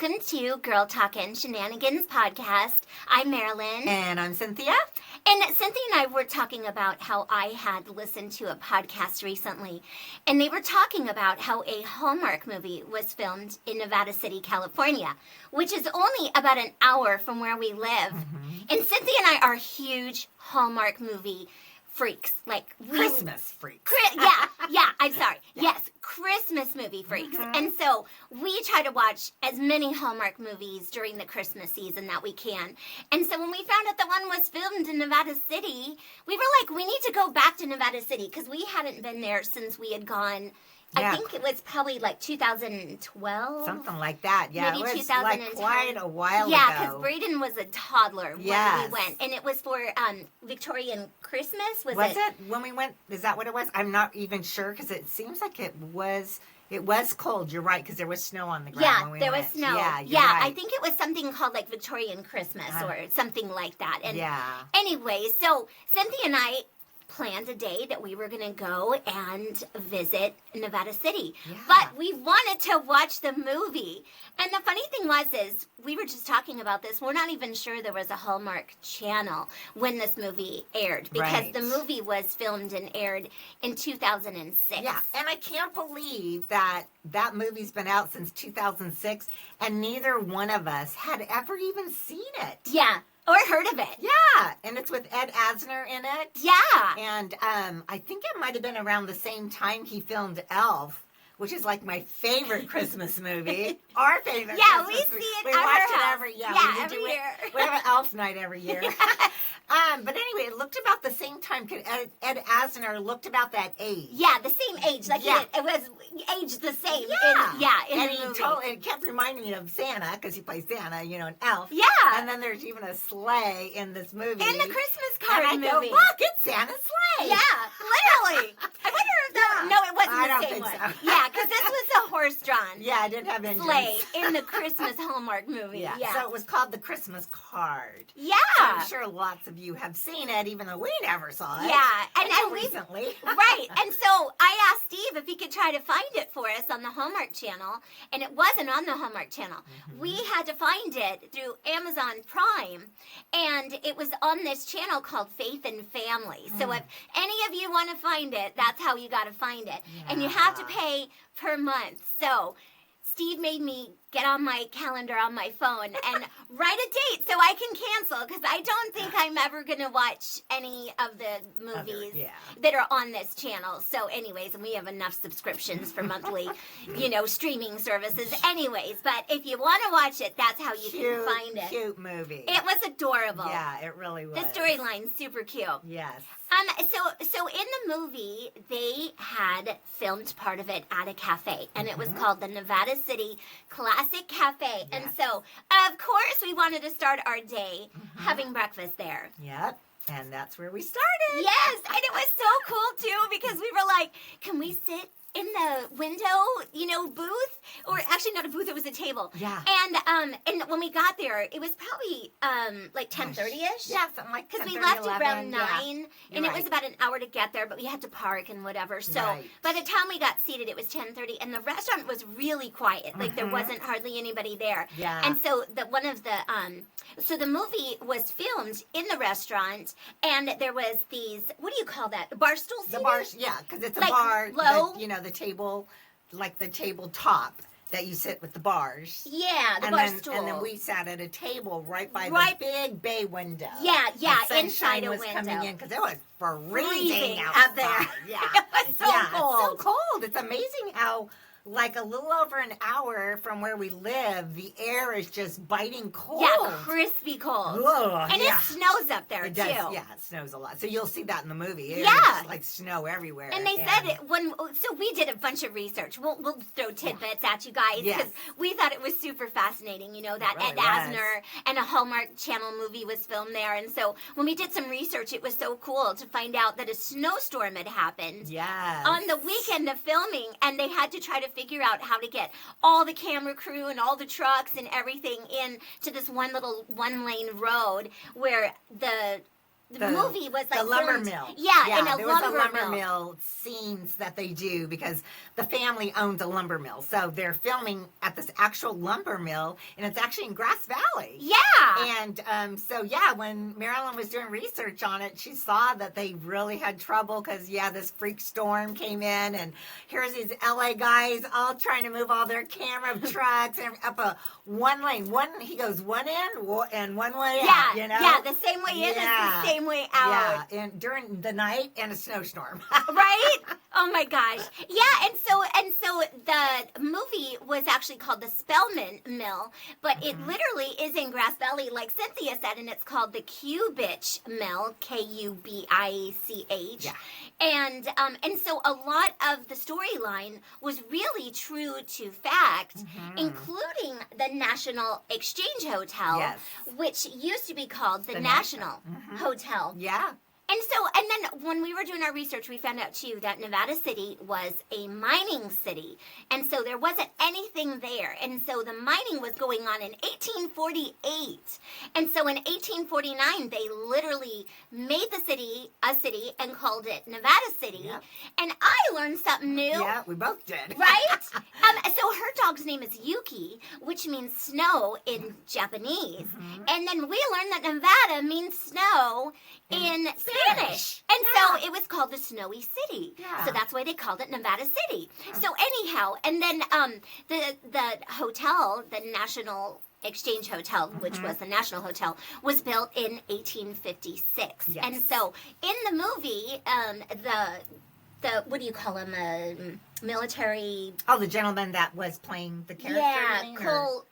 Welcome to Girl Talkin' Shenanigans podcast. I'm Marilyn. And I'm Cynthia. And Cynthia and I were talking about how I had listened to a podcast recently, and they were talking about how a Hallmark movie was filmed in Nevada City, California, which is only about an hour from where we live. Mm-hmm. And Cynthia and I are huge Hallmark movie freaks. Christmas freaks. I'm sorry. Yeah. Yes, Christmas movie freaks. Mm-hmm. And so we try to watch as many Hallmark movies during the Christmas season that we can. And so when we found out the one was filmed in Nevada City, we were like, we need to go back to Nevada City because we hadn't been there since we had gone. Yeah. I think it was probably like 2012. Something like that. Yeah, maybe it was 2010. like quite a while ago. Yeah, because Braden was a toddler when we went. And it was for Victorian Christmas. Was it when we went? Is that what it was? I'm not even sure because it seems like it was cold. You're right because there was snow on the ground when we there went. Was snow. Yeah, right. I think it was something called like Victorian Christmas or something like that. And yeah. Anyway, so Cynthia and I planned a day that we were going to go and visit Nevada City. Yeah. But we wanted to watch the movie. And the funny thing is we were just talking about this. We're not even sure there was a Hallmark channel when this movie aired because the movie was filmed and aired in 2006. Yeah, and I can't believe that movie's been out since 2006 and neither one of us had ever even seen it. Yeah. Or heard of it. Yeah, and it's with Ed Asner in it. Yeah. And I think it might have been around the same time he filmed Elf, which is like my favorite Christmas movie. Our favorite Christmas movie. We see it we at watch our it house. every every year. We have an Elf night every year. But anyway, it looked about the same time. Ed Asner looked about that age. Yeah, the same age. Like it was aged the same. In and the movie. It kept reminding me of Santa because he plays Santa, an elf. Yeah. And then there's even a sleigh in this movie. In the Christmas card movie. Go, look, it's Santa's sleigh. Yeah, literally. I wonder if that. No, it wasn't the same one. So. Yeah, because this was a horse-drawn. Yeah, it didn't have engines. Sleigh in the Christmas Hallmark movie. Yeah. So it was called the Christmas card. Yeah. So I'm sure lots of you have seen it, even though we never saw it. Yeah, and recently. Right, and so I asked Steve if he could try to find it for us on the Hallmark Channel, and it wasn't on the Hallmark Channel. Mm-hmm. We had to find it through Amazon Prime, and it was on this channel called Faith and Family. So if any of you want to find it, that's how you got to find it. Yeah. And you have to pay per month. So Steve made me get on my calendar on my phone and write a date so I can cancel because I don't think I'm ever going to watch any of the movies that are on this channel. So anyways, and we have enough subscriptions for monthly, streaming services anyways. But if you want to watch it, that's how you can find it. Cute movie. It was adorable. Yeah, it really was. The storyline's super cute. Yes. So in the movie, they had filmed part of it at a cafe, and it was called the Nevada City Classic Cafe. Yeah. And so, of course, we wanted to start our day having breakfast there. Yep. And that's where we started. Yes, and it was so cool, too, because we were like, can we sit in the window, booth? Or actually not a booth, it was a table. Yeah. And when we got there, it was probably like 10:30ish. Yeah, something like 10:30, because we left 11, around 9, and right. it was about an hour to get there, but we had to park and whatever. So by the time we got seated, it was 10:30, and the restaurant was really quiet. Like there wasn't hardly anybody there. Yeah. And so so the movie was filmed in the restaurant, and there was these, what do you call that? Bar stool seating? The bar, yeah, because it's a like bar. Low. The table, like the tabletop that you sit with the bars. Yeah, bar stool. And then we sat at a table right by the big bay window. Yeah, inside a was window. Coming in because it was freezing out there. Yeah, it was so cold. It's so cold. It's amazing how, like a little over an hour from where we live, the air is just biting cold. Yeah, crispy cold. Ugh, and it snows up there, it too. Does, yeah, it snows a lot. So you'll see that in the movie. It's like snow everywhere. And they said so we did a bunch of research. We'll throw tidbits at you guys because we thought it was super fascinating, that really Ed Asner and a Hallmark Channel movie was filmed there. And so when we did some research, it was so cool to find out that a snowstorm had happened on the weekend of filming, and they had to try to figure out how to get all the camera crew and all the trucks and everything in to this one lane road where the the movie was like the lumber filmed- mill. Yeah, in a there was a lumber mill. mill scenes that they do because the family owns a lumber mill. So they're filming at this actual lumber mill, and it's actually in Grass Valley. Yeah. And so when Marilyn was doing research on it, she saw that they really had trouble because this freak storm came in, and here's these LA guys all trying to move all their camera trucks and up a one lane. He goes one in and one way out. Yeah, the same way in is the same way out. Yeah, and during the night and a snowstorm. Right? Oh my gosh. Yeah, and so the movie was actually called The Spellman Mill, but it literally is in Grass Valley, like Cynthia said, and it's called the Kubich Mill, Kubich. Yeah. And so a lot of the storyline was really true to fact, including the National Exchange Hotel, Yes. which used to be called the National Hotel. Yeah. And then when we were doing our research, we found out too that Nevada City was a mining city. And so there wasn't anything there. And so the mining was going on in 1848. And so in 1849, they literally made the city a city and called it Nevada City. Yep. And I learned something new. Yeah, we both did. Right? So her dog's name is Yuki, which means snow in Japanese. And then we learned that Nevada means snow in Spanish. And so it was called the Snowy City. Yeah. So that's why they called it Nevada City. So anyhow, and then the hotel, the National Exchange Hotel, which was the National Hotel, was built in 1856. Yes. And so in the movie, the what do you call him? Military. Oh, the gentleman that was playing the character. Yeah, you mean, or-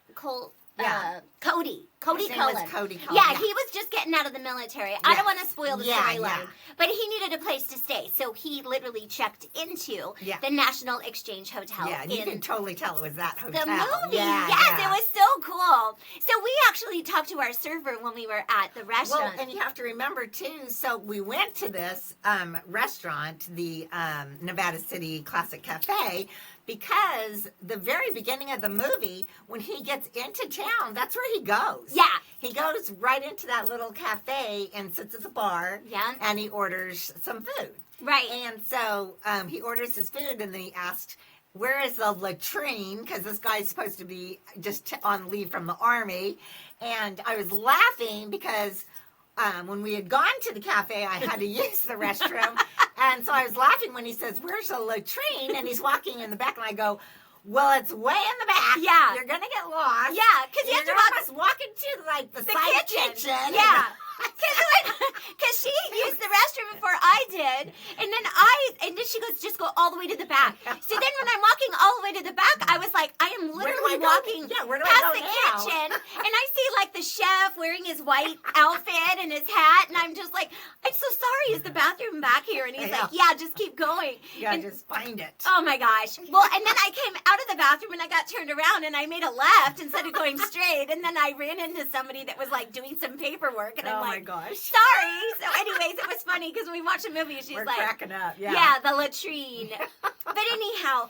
Cody. Cody His name was Cullen. Cody Cullen, Yeah, yeah. he was just getting out of the military. I don't want to spoil the storyline, yeah. but he needed a place to stay, so he literally checked into the National Exchange Hotel. Yeah, you can totally tell it was that hotel. The movie, Yeah, yes, yeah. it was so cool. So we actually talked to our server when we were at the restaurant. Well, and you have to remember too. So we went to this restaurant, the Nevada City Classic Cafe, because the very beginning of the movie, when he gets into town, that's where he goes. Yeah. He goes right into that little cafe and sits at the bar. Yeah. And he orders some food. Right. And so he orders his food, and then he asked, where is the latrine? Because this guy's supposed to be just on leave from the army. And I was laughing because when we had gone to the cafe, I had to use the restroom. And so I was laughing when he says, where's the latrine? And he's walking in the back, and I go, well, it's way in the back. Yeah. You're going to get lost. Yeah, because you have to walk into, like, the side kitchen. Yeah. Because she used the restroom before I did, and then she goes, just go all the way to the back. So then when I'm walking all the way to the back, I was like, I am literally walking past the kitchen, and I see like the chef wearing his white outfit and his hat, and I'm just like, I'm so sorry, is the bathroom back here? And he's like, yeah, just keep going. Yeah, just find it. Oh my gosh. Well, and then I came out of the bathroom and I got turned around and I made a left instead of going straight, and then I ran into somebody that was like doing some paperwork, and I'm Oh like, my gosh. sorry. So anyways, it was funny because we watched a movie and she's We're like, cracking up. Yeah. yeah, the latrine. But anyhow,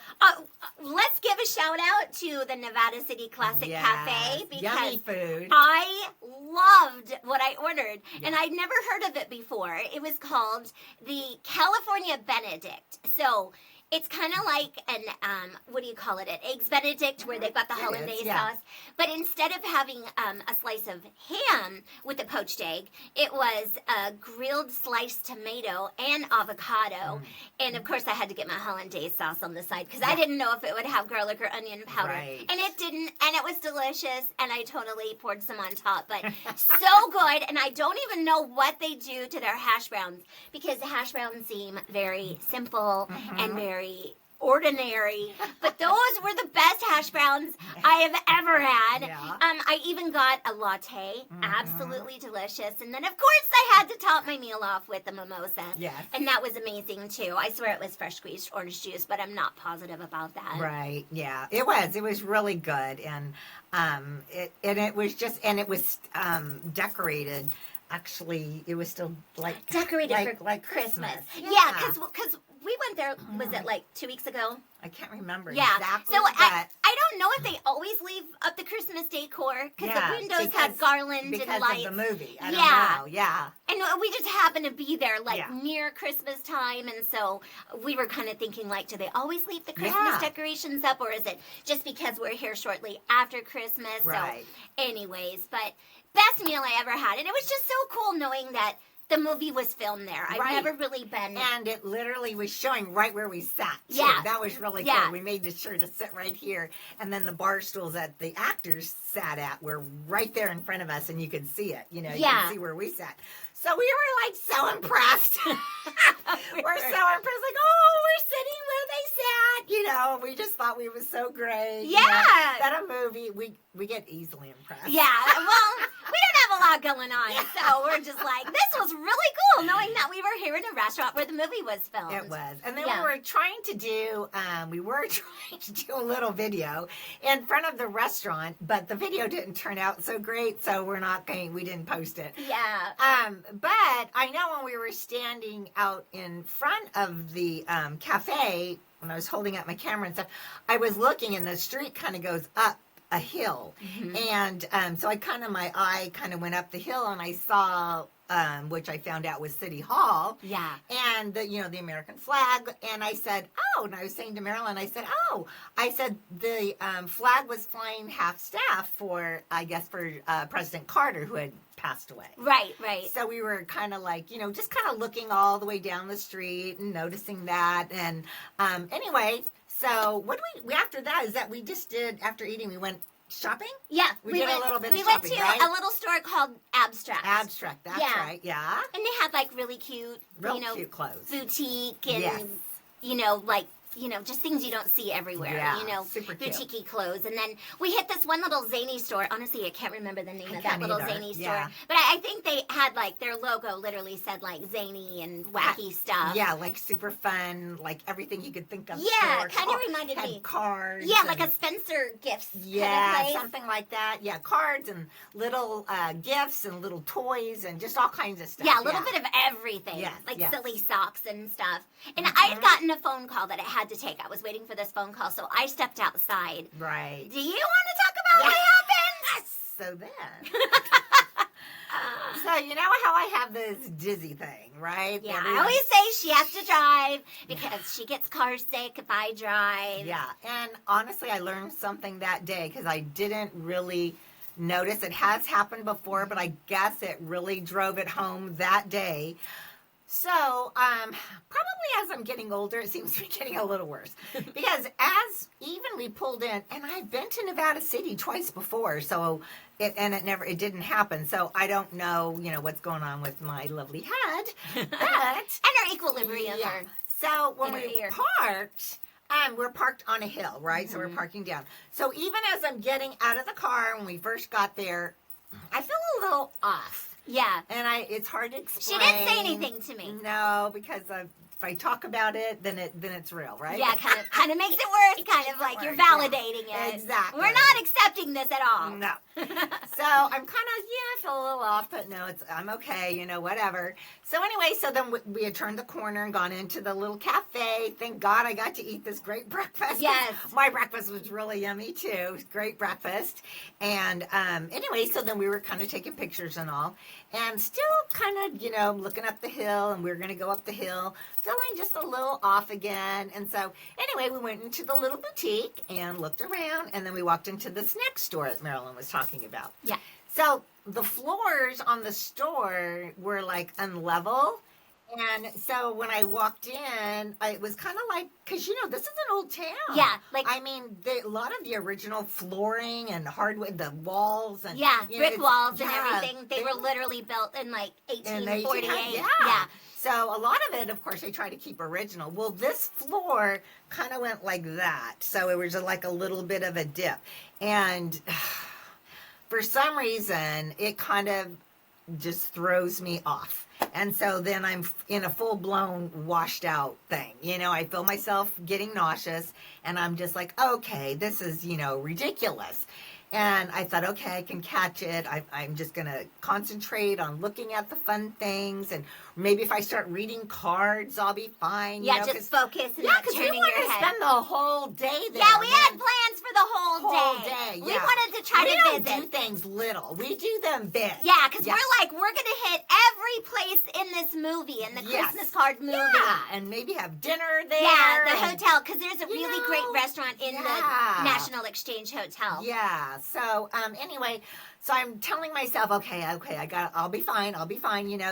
let's give a shout out to the Nevada City Classic Cafe because yummy food. I loved what I ordered, and I'd never heard of it before. It was called the California Benedict. So it's kind of like an, what do you call it, an Eggs Benedict where they've got the hollandaise sauce. But instead of having a slice of ham with a poached egg, it was a grilled sliced tomato and avocado. And of course, I had to get my hollandaise sauce on the side because I didn't know if it would have garlic or onion powder. Right. And it didn't, and it was delicious, and I totally poured some on top. But so good, and I don't even know what they do to their hash browns because the hash browns seem very simple and very ordinary, but those were the best hash browns I have ever had. Yeah. I even got a latte, absolutely delicious, and then of course I had to top my meal off with a mimosa. Yes. And that was amazing too. I swear it was fresh squeezed orange juice, but I'm not positive about that. Right. Yeah. It was really good, and it was decorated. Actually, it was still Decorated for like Christmas. Yeah. Yeah, because we went there, was it like 2 weeks ago? I can't remember Yeah. exactly. So but I don't know if they always leave up the Christmas decor because the windows have garland because and lights. of the movie. I Yeah. don't know. Yeah. And And we just happened to be there like Yeah. near Christmas time, and so we were kind of thinking like, do they always leave the Christmas Yeah. decorations up, or is it just because we're here shortly after Christmas? Right. So, anyways, but best meal I ever had, and it was just so cool knowing that the movie was filmed there. I've Right. never really been. And it literally was showing right where we sat, too. Yeah. That was really Yeah. cool. We made sure to sit right here. And then the bar stools that the actors sat at were right there in front of us, and you could see it. You know, you Yeah. could see where we sat. So we were, like, so impressed. We're so impressed. Like, oh, we're sitting where they sat. You know, we just thought we was so great. Yeah. You know, that a movie, we get easily impressed. Yeah, well, we don't have a lot going on, so we're just like, this was really cool, knowing that we were here in a restaurant where the movie was filmed. It was. And then Yeah. we were trying to do a little video in front of the restaurant, but the video didn't turn out so great, so we didn't post it. Yeah. But I know when we were standing out in front of the cafe, when I was holding up my camera and stuff, I was looking and the street kind of goes up a hill. Mm-hmm. And so my eye kind of went up the hill and I saw, which I found out was City Hall. Yeah. And the American flag, and I said, oh, and I was saying to Marilyn, I said the flag was flying half staff for President Carter, who had passed away. Right. So we were kind of like, just kind of looking all the way down the street and noticing that. And anyway, so what we after that is that we just did, after eating, we went shopping? Yeah. We did a little bit of shopping. shopping, We right? went to a little store called Abstract. Abstract, that's Yeah. right, yeah. And they had like really cute, Real cute clothes. boutique and, Yes. just things you don't see everywhere. Yeah, super cute. Boutique-y clothes. And then we hit this one little zany store. Honestly, I can't remember the name of that little either. zany store. Yeah. But I think they had like their logo literally said like zany and wacky stuff. Yeah, like super fun, like everything you could think of. Yeah, store. kind of reminded Had me. cars. Yeah, and- like a Spencer Gifts Yeah, kind of place. something like that. Yeah, cards and little gifts and little toys and just all kinds of stuff. Yeah, a little bit of everything. Yes, like yes. silly socks and stuff. And I had gotten a phone call that I had to take. I was waiting for this phone call, so I stepped outside. Right. Do you want to talk about what happened? So then. So you know how I have this dizzy thing, right? Yeah, Everyone- I always say she has to drive because she gets car sick if I drive. Yeah, and honestly, I learned something that day because I didn't really notice. It has happened before, but I guess it really drove it home that day. So, probably as I'm getting older, it seems to be getting a little worse. Because as even we pulled in, and I've been to Nevada City twice before, so it didn't happen. So I don't know, what's going on with my lovely head. But And our equilibrium. yeah. So when in her we ear. parked, we're parked on a hill, right? So we're parking down. So even as I'm getting out of the car when we first got there, I feel a little off. Yeah. And it's hard to She explain. didn't say anything to me. No, because if I talk about it, then it's real, right? Yeah, kind of makes it worse. Kind of like you're validating it. Exactly. We're not accepting this at all. No. So I'm kind of, I feel a little off, but no, I'm okay, whatever. So anyway, so then we had turned the corner and gone into the little cafe. Thank God I got to eat this great breakfast. Yes. My breakfast was really yummy too. Great breakfast. And anyway, so then we were kind of taking pictures and all. And still kind of, looking up the hill, and we were going to go up the hill, feeling just a little off again. And so anyway, we went into the little boutique and looked around, and then we walked into this next store that Marilyn was talking about. Yeah. So the floors on the store were like unlevel. And so when I walked in, it was kind of like, because, this is an old town. Yeah, like- I mean, a lot of the original flooring and hardwood, the walls. And Yeah, brick it's- walls and yeah, everything. They were literally built in like in 1848. the 1800s, yeah. So a lot of it, of course, they try to keep original. Well, this floor kind of went like that. So it was like a little bit of a dip. And for some reason, it kind of just throws me off. And so then I'm in a full-blown washed out thing. I feel myself getting nauseous, and I'm just like, okay, this is, ridiculous. And I thought, okay, I can catch it. I'm just going to concentrate on looking at the fun things. And maybe if I start reading cards, I'll be fine. Yeah, just focus and not because we turning wanted your to head. spend the whole day there. Yeah, we had plans for the whole day. We Yeah. wanted to try we to don't visit. do things little. We do them big. Yeah, because we're going to hit every place in this movie, in the Christmas card movie. Yeah, and maybe have dinner there. Yeah, the and, hotel, because there's a really great restaurant in the National Exchange Hotel. Yeah. So anyway, so I'm telling myself, okay, I'll be fine.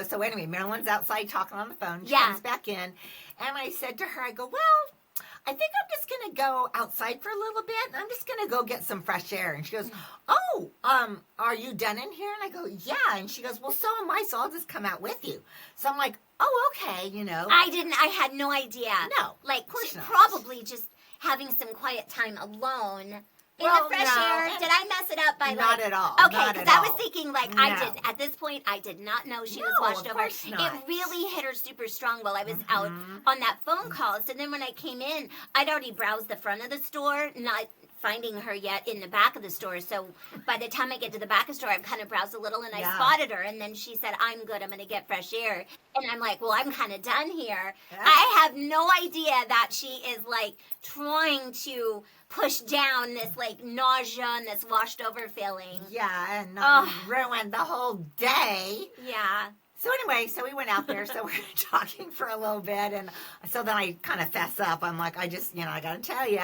So anyway, Marilyn's outside talking on the phone. She comes back in, and I said to her, I go, well, I think I'm just going to go outside for a little bit, and I'm just going to go get some fresh air. And she goes, oh, are you done in here? And I go, yeah. And she goes, well, so am I, so I'll just come out with you. So I'm like, oh, okay, I had no idea. No, like, of course not. probably just having some quiet time alone. In the fresh air. Did I mess it up by not at all. Okay, because I was thinking at this point I did not know she was washed over. Not. It really hit her super strong while I was out on that phone call. So then when I came in, I'd already browsed the front of the store, not finding her yet in the back of the store. So by the time I get to the back of the store, I've kind of browsed a little and I spotted her. And then she said, I'm good. I'm going to get fresh air. And I'm like, well, I'm kind of done here. Yeah. I have no idea that she is like trying to push down this like nausea and this washed over feeling. Yeah, and ruined the whole day. Yeah. So anyway, so we went out there, so we were talking for a little bit, and so then I kind of fess up. I'm like, I got to tell you,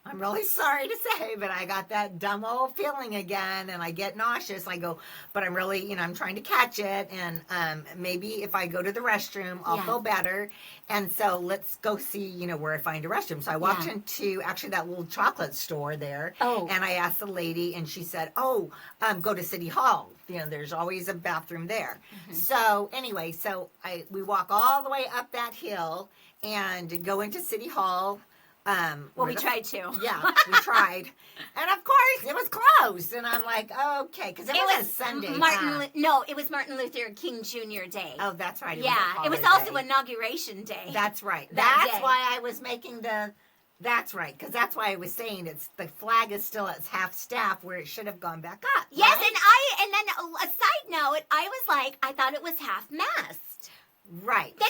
I'm really sorry to say, but I got that dumb old feeling again, and I get nauseous. I go, but I'm really, I'm trying to catch it, and maybe if I go to the restroom, I'll feel better. And so let's go see, where I find a restroom. So I walked into actually that little chocolate store there, and I asked the lady, and she said, go to City Hall. There's always a bathroom there. Mm-hmm. So anyway, we walk all the way up that hill and go into City Hall. We tried to. Yeah, we tried. And of course, it was closed. And I'm like, okay, because it was Sunday. It was Martin Luther King Jr. Day. Oh, that's right. It was also Inauguration Day. That's right. That's why I was making that's right, because that's why I was saying the flag is still at half staff where it should have gone back up. Yes, right? and then a side note, I was like, I thought it was half mast. Right. Then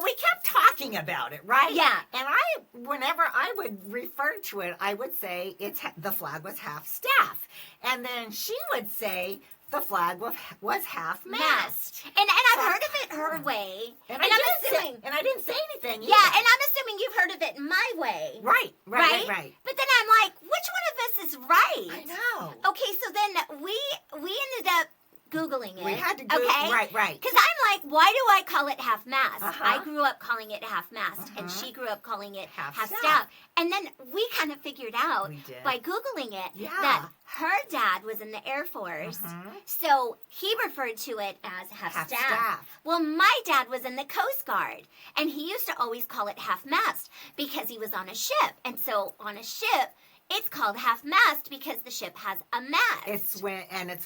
we kept talking about it, right? Yeah. And whenever I would refer to it, I would say the flag was half staff. And then she would say the flag was half mast. And I've heard of it her way. And I didn't say anything either. Yeah, and I'm assuming you've heard of it my way. Right. But then I'm like, which one of us is right? I know. Okay, so then we ended up Googling it. We had to Google, okay? Right. Because I'm like, why do I call it half mast? Uh-huh. I grew up calling it half mast, and she grew up calling it half staff. And then we kind of figured out by Googling it that her dad was in the Air Force, so he referred to it as half staff. Well, my dad was in the Coast Guard, and he used to always call it half mast because he was on a ship. And so on a ship, it's called half mast because the ship has a mast. It's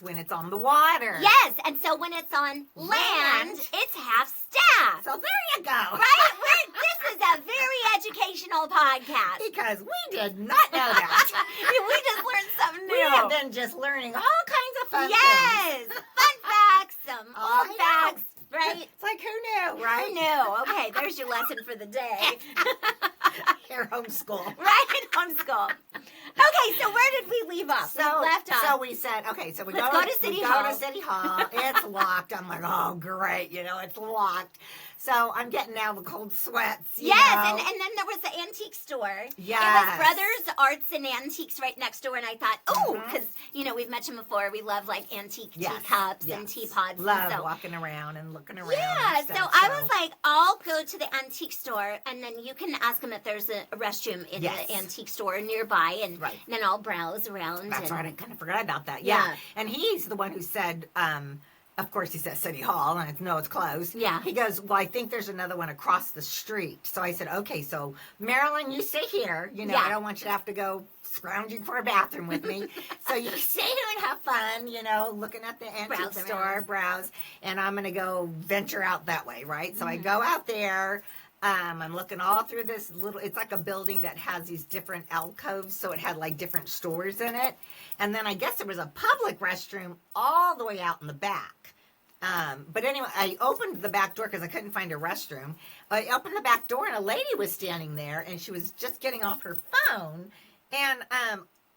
when it's on the water. Yes, and so when it's on land, it's half staff. So there you go. Right? This is a very educational podcast. Because we did not know that. We just learned something new. We have been just learning all kinds of fun things. Yes, fun facts, some old facts. Right? It's like, who knew, right? Who knew? Okay, there's your lesson for the day. Here, homeschool. Right, homeschool. Okay, so where did we leave off? We left off. So we said, okay, so Let's go to City Hall. Go to City Hall. It's locked. I'm like, oh, great, it's locked. So I'm getting now the cold sweats. Yes, and then there was the antique store. Yes. It was Brothers Arts and Antiques right next door, and I thought, because, we've mentioned before, we love, like, antique teacups and teapots. Love walking around and looking around. Yeah, so I was like, I'll go to the antique store, and then you can ask them if there's a restroom in the antique store nearby, and then I'll browse around. That's right, I kind of forgot about that. Yeah. And he's the one who said, of course, he says City Hall, and it's closed. Yeah. He goes, well, I think there's another one across the street. So I said, okay, so Marilyn, you stay here. I don't want you to have to go scrounging for a bathroom with me. So you stay here and have fun, looking at the antique store, browse, and I'm going to go venture out that way, right? So I go out there. I'm looking all through this it's like a building that has these different alcoves, so it had like different stores in it. And then I guess there was a public restroom all the way out in the back. But anyway, I opened the back door because I couldn't find a restroom. I opened the back door and a lady was standing there and she was just getting off her phone. And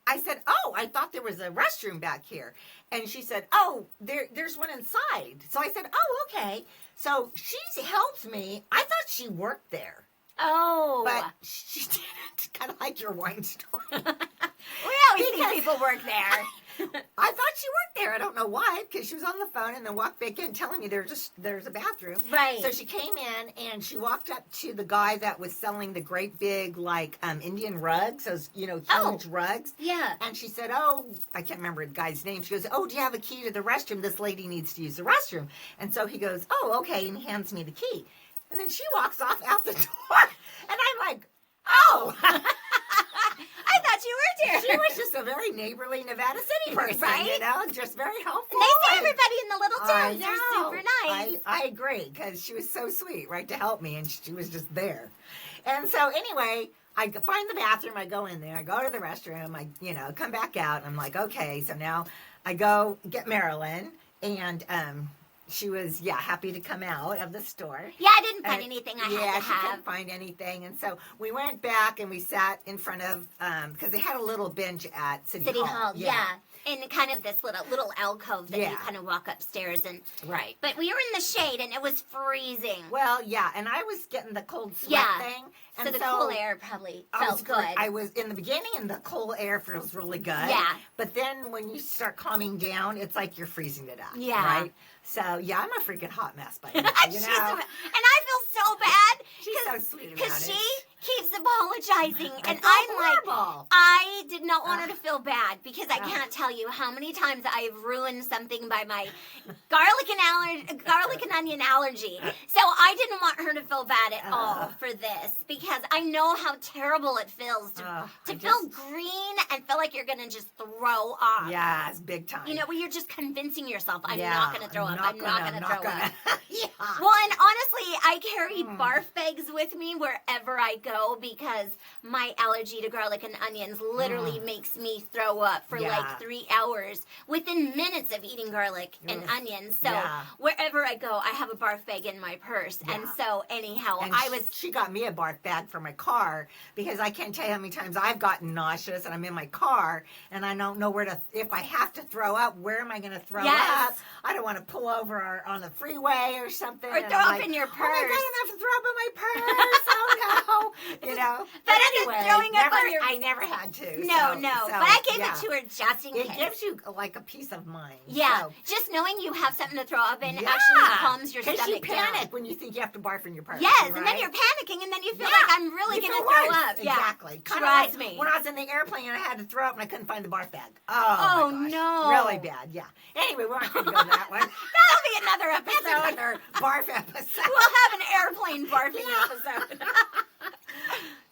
I said, "Oh, I thought there was a restroom back here." And she said, "Oh, there's one inside." So I said, "Oh, okay." So she helped me. I thought she worked there. Oh. But she didn't. Kind of like your wine store. We always see people work there. I thought she worked there. I don't know why, because she was on the phone and then walked back in telling me there's a bathroom. Right. So she came in and she walked up to the guy that was selling the great big, like, Indian rugs, those, huge rugs. Yeah. And she said, "Oh," I can't remember the guy's name. She goes, "Oh, do you have a key to the restroom? This lady needs to use the restroom." And so he goes, "Oh, okay," and he hands me the key. And then she walks off out the door. And I'm like, "Oh." I thought you worked here. She was just a very neighborly Nevada City person, right? just very helpful. And they see everybody in the little towns. They're super nice. I agree, because she was so sweet, right, to help me, and she was just there. And so anyway, I find the bathroom, I go in there, I go to the restroom, I, come back out, and I'm like, okay, so now I go get Marilyn, and she was, happy to come out of the store. Yeah, I didn't find anything I had to have. Yeah, she couldn't find anything. And so we went back and we sat in front of, because they had a little bench at City Hall. Yeah. In kind of this little alcove that you Yeah. kind of walk upstairs and. Right. But we were in the shade and it was freezing. Well, yeah, and I was getting the cold sweat Yeah. thing. And So the cool air probably felt good. I was in the beginning, and the cool air feels really good. Yeah. But then when you start calming down, it's like you're freezing to death. Yeah. Right. So yeah, I'm a freaking hot mess by now. And I feel so bad. She's so sweet about Because it. she keeps apologizing. And felt I'm horrible. like, I did not want her to feel bad because I can't tell you how many times I have ruined something by my garlic and onion allergy. So I didn't want her to feel bad at all for this because I know how terrible it feels to feel green and feel like you're going to just throw up. Yeah, it's big time. Where you're just convincing yourself, I'm not going to throw up. I'm not going to throw up. Yeah. Well, and honestly, I carry barf bags with me wherever I go because my allergy to garlic and onions literally makes me throw up for like 3 hours within minutes of eating garlic and onions. So wherever I go, I have a barf bag in my purse. Yeah. And so anyhow, and she got me a barf bag for my car because I can't tell you how many times I've gotten nauseous and I'm in my car and I don't know if I have to throw up, where am I going to throw up? I don't want to pull over on the freeway or something. Or throw up in your purse. Oh my God, I have to throw up in my purse. Oh no. But anyway, throwing up on your... I never had to. No. But I gave it to her just in case. It gives you like a peace of mind. Yeah. So. Just knowing you have something to throw up in actually calms your stomach down. Because you panic when you think you have to barf in your purse. Yes, right? and then you're panicking, and then you feel like I'm really going to throw up. Exactly. Trust me. When I was in the airplane and I had to throw up and I couldn't find the barf bag. Oh my gosh. No. Really bad, yeah. Anyway, we're not going to go to that one. That'll be another episode. That's another barf episode. We'll have an airplane barfing episode.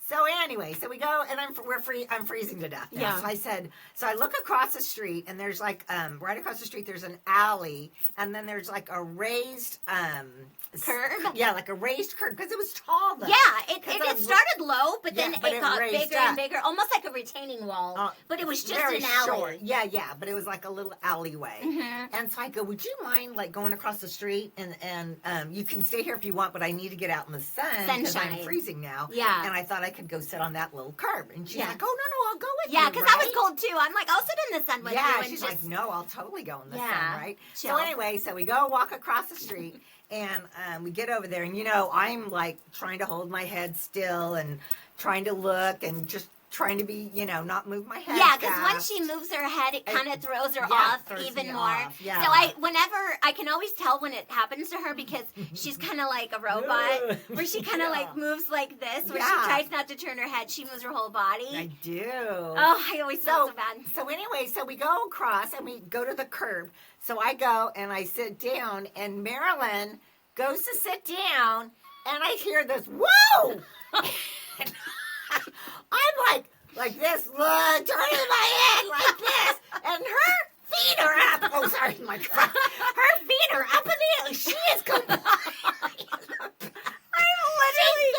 So anyway, so we go and I'm freezing to death. Now. Yeah. So I look across the street and there's like right across the street there's an alley and then there's like a raised curb. Yeah, like a raised curb because it was tall though. Yeah, it started low, but then it got bigger and bigger, almost like a retaining wall. But it was just an alley. Short. Yeah, but it was like a little alleyway. Mm-hmm. And so I go, would you mind like going across the street and you can stay here if you want, but I need to get out in the sun because I'm freezing now. Yeah. And I thought I could go sit on that little curb. And she's like, oh no, I'll go with you. Yeah, because I was cold too. I'm like, I'll sit in the sun with you. Yeah, she's like, no, I'll totally go in the sun, right? Chill. So anyway, so we go walk across the street. And we get over there, and I'm like trying to hold my head still and trying to look and just trying to be, not move my head. Yeah, because when she moves her head, it kind of throws her off even more. Yeah. So I can always tell when it happens to her because she's kind of like a robot, where she kind of like moves like this, where she tries not to turn her head, she moves her whole body. I do. Oh, I always feel so bad. So anyway, so we go across and we go to the curb. So I go and I sit down, and Marilyn goes to sit down, and I hear this, whoa! I'm like this, look, turning my head like this, and her feet are up. Oh, sorry, my God. Her feet are up in the air. She is complying. She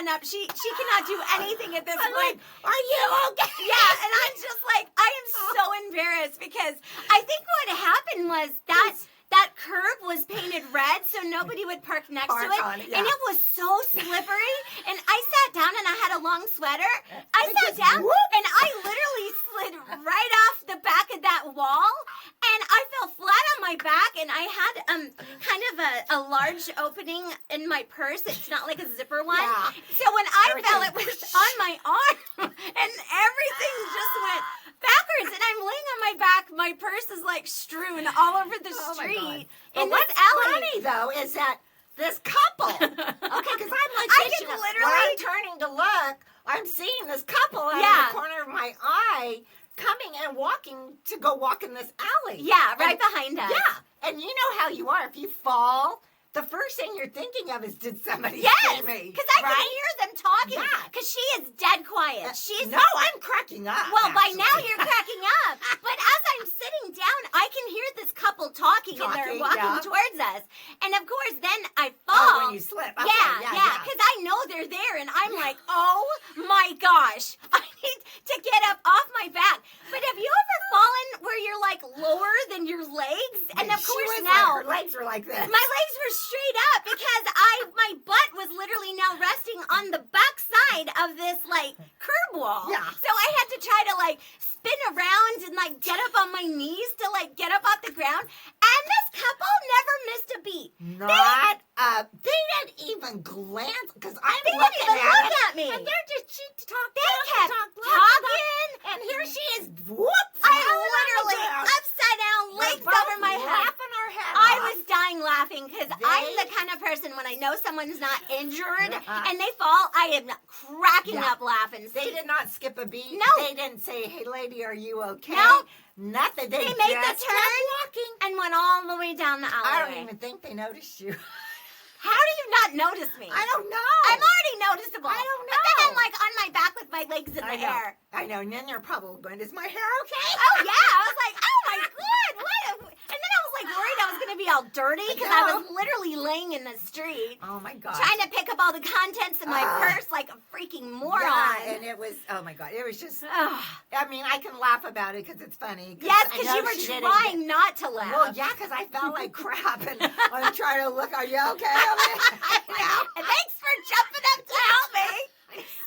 up. She cannot do anything at this I'm point. like, are you okay? Yeah, and I'm just like, I am so embarrassed because I think what happened was that curb was painted red so nobody would park next to it. On it, yeah. And it was so slippery. And I sat down and I had a long sweater. I It sat just down whooped. and I literally slid right off the back of that wall. And I fell flat on my back and I had kind of a large opening in my purse. It's not like a zipper one. Yeah. So when I Everything. fell, it was on my arm and everything just went backwards. And I'm laying on my back. My purse is like strewn all over the Oh my street God. in But this what's alley. funny though is that this couple, okay, because I'm like, I fishing can it. literally- when I'm turning to look, I'm seeing this couple out Yeah. of the corner of my eye coming and walking to go walk in this alley. Yeah, right And- behind us. Yeah, and you know how you are. If you fall, the first thing you're thinking of is, did somebody Yes, see me? because I right? can hear them talking. Yeah. Because she is dead quiet. She's No, I'm cracking up. well. By now actually. you're cracking up. But as I'm sitting down, I can hear this couple talking and they're Talking, walking yeah. towards us. And of course, then I fall. Oh, when you slip. Okay, yeah. Because I know they're there, and I'm like, oh my gosh, I need to get up off my back. But have you ever fallen where you're like lower than your legs? And of She course was now. like, her legs were like this. My legs were straight up because my butt was literally now resting on the back side of this like curb wall. Yeah. So I had to try to like spin around and like get up on my knees to like get up off the ground. And this couple never missed a beat. Not they didn't even glance because I'm They didn't looking even at look it, at me. and they're just she talk. They kept talking. and here she is. Whoop! I falling on the literally ground. upside down, We're legs both over my head. laughing our head I off. was dying laughing because I'm They- the kind of person when I know someone's not injured Uh-huh. and they fall, I am cracking Yeah. up laughing. They did not skip a beat. No. They didn't say, "Hey, lady, are you okay?" No. Nothing. They They made the just turn. kept walking. And went all the way down the I alleyway. don't even think they noticed you. How do you not notice me? I don't know. I'm already noticeable. I don't But then know. I'm like on my back with my legs in I the know. air. I know. And then they're probably going, "Is my hair okay?" Oh yeah, I was like, oh my god, what? And then I was like worried I was gonna be all dirty because I was literally laying in the street Oh my god. trying to pick up all the contents in my purse like a freaking moron. Yeah, and it was. Oh my god. It was just. Ugh. I mean, I can laugh about it because it's funny. Yes, I because know you were she didn't trying not to laugh. Well, yeah, because I felt like crap, and I'm trying to look. Are you okay? And thanks for jumping up to help me.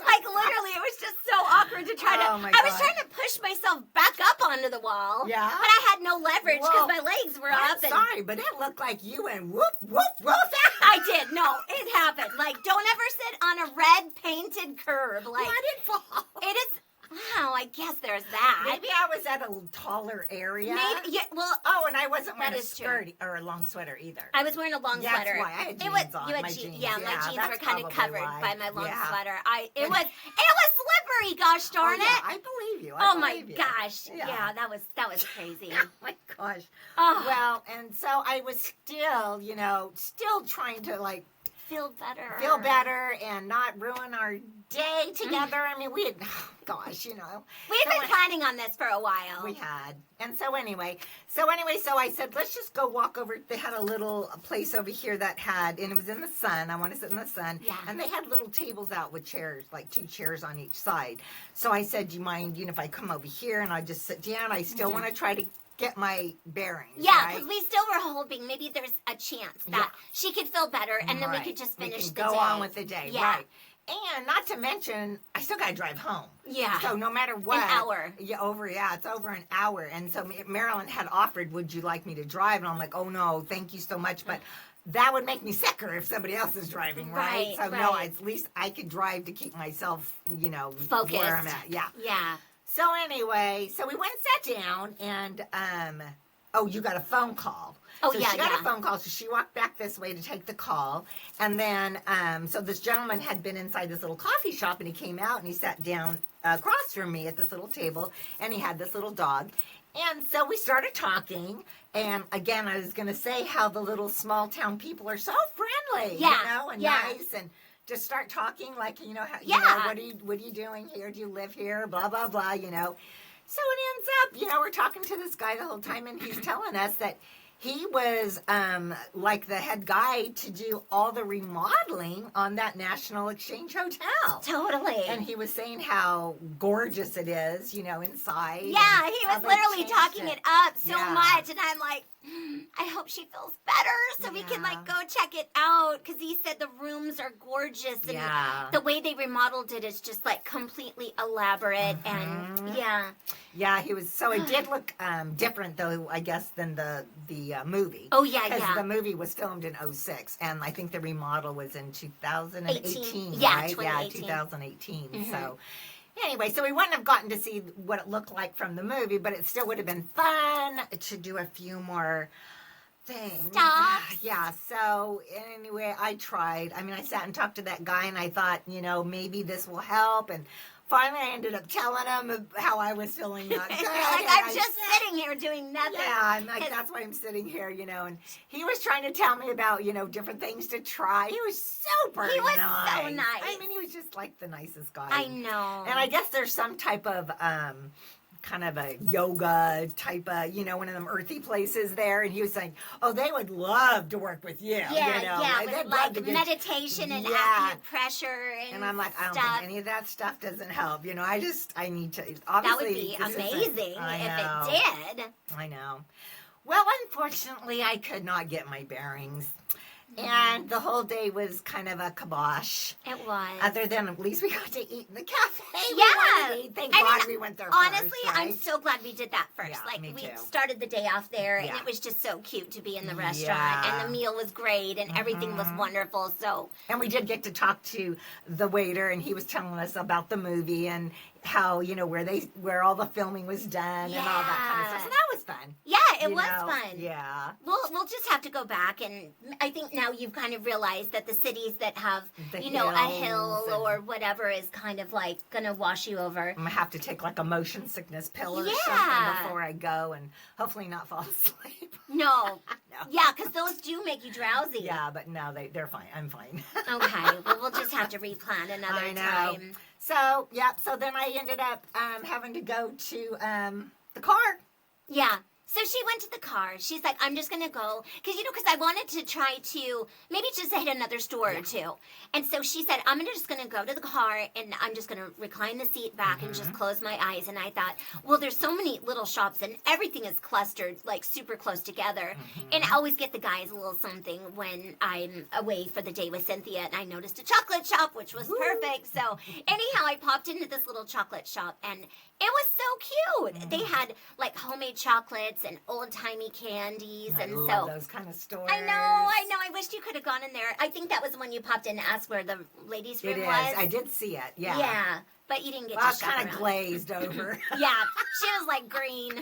Like literally, it was just so awkward to try to. Oh, my I was God. trying to push myself back up onto the wall. Yeah? But I had no leverage because Well, my legs were I'm up. And sorry, but it looked like you went whoop, whoop, whoop. I did. No, it happened. Like, don't ever sit on a red painted curb. Like, Well, I didn't fall. it is. Wow, I guess there's that. Maybe I was at a taller area. Maybe. Yeah. Well, Oh, and I wasn't wearing That a is true. skirt or a long sweater either. I was wearing a long That's sweater. why I had It was, jeans on, you had my jeans. jeans. Yeah, my Yeah, jeans that's were kind of probably covered why. by my long Yeah. sweater. It was slippery. Gosh darn Oh, yeah, it! I believe you. Oh my believe you. gosh! Yeah. Yeah, that was crazy. Oh my gosh. Oh, Well, and so I was still, still trying to like feel better. feel better and not ruin our day together. I mean, we had, gosh, We've So been planning on this for a while. we had. And so anyway, so I said, let's just go walk over. They had a little place over here that had, and it was in the sun. I want to sit in the sun. Yeah. And they had little tables out with chairs, like 2 chairs on each side. So I said, do you mind, if I come over here and I just sit down? I still want to try to get my bearings. Yeah, right? because we still were hoping maybe there's a chance that she could feel better, and then we Right. could just We finish can the go day. on with the day. Yeah. Right. And not to mention, I still got to drive home. Yeah. So no matter what. An hour. Yeah, it's over an hour. And so Marilyn had offered, would you like me to drive? And I'm like, oh no, thank you so much. But that would make me sicker if somebody else is driving, right? Right, So no, right. at least I could drive to keep myself, Focused. where I'm at. Yeah. Yeah. So anyway, so we went and sat down and, oh, you got a phone call. Oh, so yeah, she got yeah. a phone call, so she walked back this way to take the call. And then, so this gentleman had been inside this little coffee shop, and he came out, and he sat down across from me at this little table, and he had this little dog. And so we started talking, and again, I was going to say how the little small town people are so friendly, Yeah, and yeah. nice, and just start talking like, how, Yeah. what are you doing here? Do you live here? Blah, blah, blah, So it ends up, we're talking to this guy the whole time, and he's telling us that he was like the head guy to do all the remodeling on that National Exchange Hotel. Totally. And he was saying how gorgeous it is, inside. Yeah, he was literally talking it up so Yeah. much, and I'm like, I hope she feels better so we can go check it out, because he said the rooms are gorgeous, and the way they remodeled it is just like completely elaborate, and Yeah, he was. So it did look different, though, I guess, than the movie. Oh, yeah, Because the movie was filmed in 2006, and I think the remodel was in 2018, Yeah, right? 2018. Yeah, 2018. So anyway, so we wouldn't have gotten to see what it looked like from the movie, but it still would have been fun to do a few more things. Stops. Yeah, so anyway, I tried. I mean, I sat and talked to that guy, and I thought, maybe this will help, and finally I ended up telling him how I was feeling not good. I'm just sitting here doing nothing. Yeah, I'm like, that's why I'm sitting here, and he was trying to tell me about, different things to try. He was super nice. He was so nice. I mean, he was just like the nicest guy. I know. And I guess there's some type of kind of a yoga type of, one of them earthy places there. And he was saying, oh, they would love to work with you. With like meditation and acupressure and I'm like, I don't think any of that stuff doesn't help. I need to, obviously. That would be amazing if it did. I know. Well, unfortunately, I could not get my bearings. And the whole day was kind of a kibosh. It was. Other than at least we got to eat in the cafe. Yeah. Thank God we went there honestly, first. Honestly, I'm so glad we did that first. Yeah, me we too. started the day off there, and it was just so cute to be in the restaurant. And the meal was great, and everything was wonderful. So. And we did get to talk to the waiter, and he was telling us about the movie and how, where all the filming was done and all that kind of stuff. So that was fun. Yeah, it was fun. Yeah. We'll just have to go back, and I think now you've kind of realized that the cities that have, a hill or whatever is kind of like going to wash you over. I'm going to have to take like a motion sickness pill or something before I go and hopefully not fall asleep. No. Yeah, because those do make you drowsy. Yeah, but no, they're fine. I'm fine. Okay. Well, we'll just have to replan another time. So, so then I ended up having to go to the car. Yeah. So she went to the car. She's like, I'm just going to go. Because I wanted to try to maybe just hit another store or two. And so she said, I'm just going to go to the car, and I'm just going to recline the seat back and just close my eyes. And I thought, well, there's so many little shops, and everything is clustered, like, super close together. And I always get the guys a little something when I'm away for the day with Cynthia. And I noticed a chocolate shop, which was perfect. So anyhow, I popped into this little chocolate shop, and it was so cute. They had, like, homemade chocolates and old-timey candies. I love those kind of stores. I know. I wished you could have gone in there. I think that was the one you popped in to ask where the ladies' room was. I did see it, yeah. Yeah, but you didn't get to I was shop kind of around. glazed over. Yeah, she was, like, green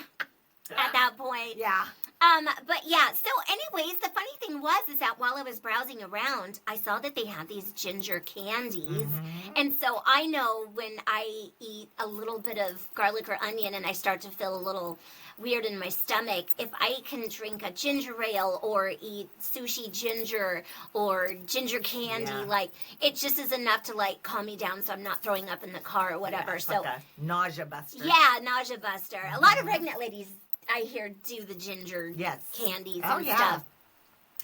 at that point. Yeah. But yeah, so anyways, the funny thing is that while I was browsing around, I saw that they had these ginger candies. And so I know when I eat a little bit of garlic or onion and I start to feel a little weird in my stomach, if I can drink a ginger ale or eat sushi ginger or ginger candy, like, it just is enough to, like, calm me down so I'm not throwing up in the car or whatever. So like a nausea buster. Yeah, nausea buster. A lot of pregnant ladies, I hear, do the ginger candies and stuff.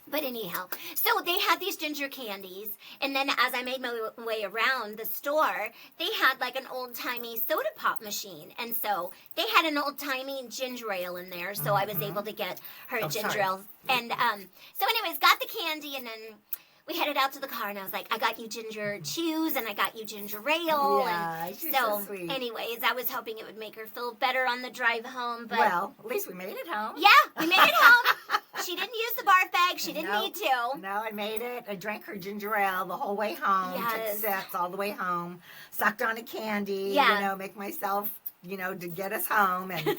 But anyhow, so they had these ginger candies, and then as I made my way around the store, they had like an old-timey soda pop machine, and so they had an old-timey ginger ale in there, so I was able to get her ginger ale. And so anyways, got the candy, and then we headed out to the car, and I was like, I got you ginger chews, and I got you ginger ale. Yeah, and she's so sweet. Anyways, I was hoping it would make her feel better on the drive home. But well, at least we made it home. Yeah, we made it home. She didn't use the barf bag. She didn't need to. No, I made it. I drank her ginger ale the whole way home. Yes. Took sips all the way home. Sucked on a candy, make myself, to get us home. And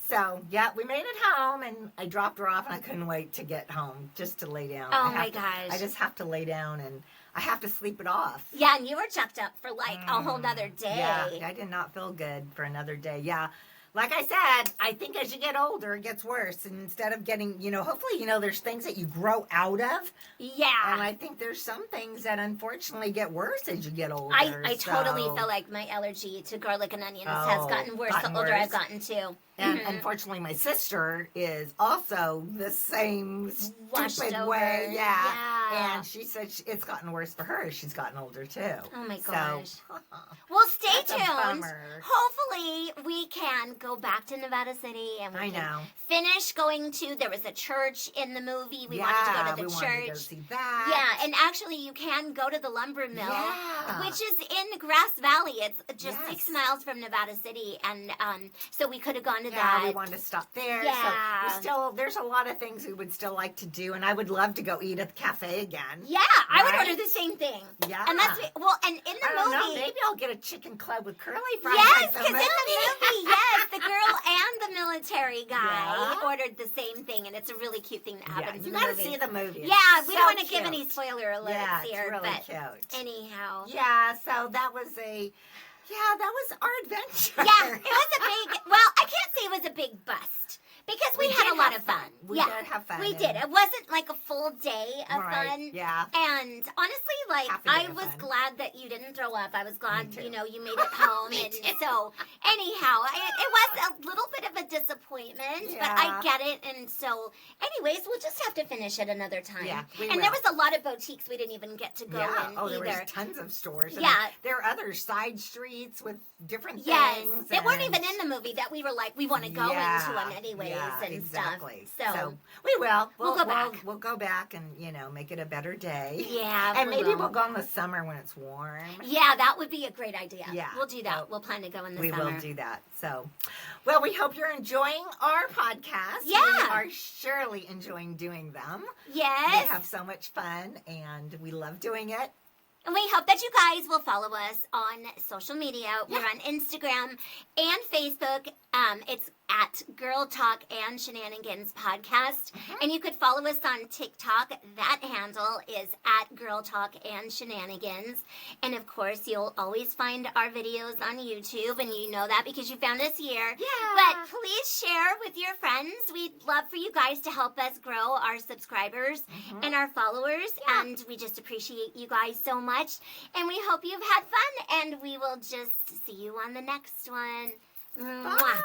so, we made it home, and I dropped her off, and I couldn't wait to get home just to lay down. Oh, my gosh. I just have to lay down, and I have to sleep it off. Yeah, and you were chucked up for like a whole nother day. Yeah, I did not feel good for another day. Yeah. Like I said, I think as you get older, it gets worse. And instead of getting, hopefully, there's things that you grow out of. Yeah. And I think there's some things that unfortunately get worse as you get older. I totally feel like my allergy to garlic and onions has gotten worse the older I've gotten too. And unfortunately, my sister is also the same Washed stupid over. way. Yeah. Yeah. And she said it's gotten worse for her as she's gotten older, too. Oh, my So, gosh. Well, stay That's a tuned. bummer. Hopefully, we can go back to Nevada City and we I can know. finish going to. There was a church in the movie. We wanted to go to the we church. wanted to go see that. Yeah, and actually, you can go to the lumber mill, Yeah. which is in Grass Valley. It's just Yes. 6 miles from Nevada City, and so we could have gone to Yeah, that. we wanted to stop there. Yeah. So there's a lot of things we would still like to do, and I would love to go eat at the cafe again. Yeah, I would Right? order the same thing. Yeah. And that's and in the I don't know, movie. maybe I'll get a chicken club with curly fries. Yes, like the because in the movie, yes, the girl and the military guy Yeah. ordered the same thing, and it's a really cute thing that Yeah, happens you in the gotta movie. see the movie. It's Yeah, we so don't want to give cute. any spoiler alerts Yeah, here, it's really but cute. anyhow. Yeah, so that was that was our adventure. Yeah, it was a big, well, I can't say it was a big bust. Because we had did a lot have of fun. We yeah, did have fun. we did. It wasn't like a full day of Right, fun. yeah. And honestly, like, Half a day I of was fun. glad that you didn't throw up. I was glad, too. you know, you made it home. And so, anyhow, it was a little bit of a disappointment, but I Yeah. get it. And so, anyways, we'll just have to finish it another time. Yeah, we and there will. was a lot of boutiques we didn't even get to go Yeah. in Oh, there either. was tons of stores. and Yeah. There are other side streets with different Yes, things. they weren't and- even in the movie that we were like, we want to go Yeah, into them anyways yeah, and exactly. stuff. So we will. We'll go back. We'll go back and make it a better day. yeah, And we maybe will. we'll go in the summer when it's warm. Yeah, that would be a great idea. Yeah. We'll do that. Well, We'll plan to go in the We summer. will do that. So, well, we hope you're enjoying our podcast. Yeah. We are surely enjoying doing them. Yes. We have so much fun, and we love doing it. And we hope that you guys will follow us on social media. We're on Instagram and Facebook. It's at Girl Talk and Shenanigans Podcast. And you could follow us on TikTok. That handle is at Girl Talk and Shenanigans. And of course, you'll always find our videos on YouTube. And you know that because you found us here. Yeah. But please share with your friends. We'd love for you guys to help us grow our subscribers and our followers. Yeah. And we just appreciate you guys so much. And we hope you've had fun. And we will just see you on the next one. Mwah.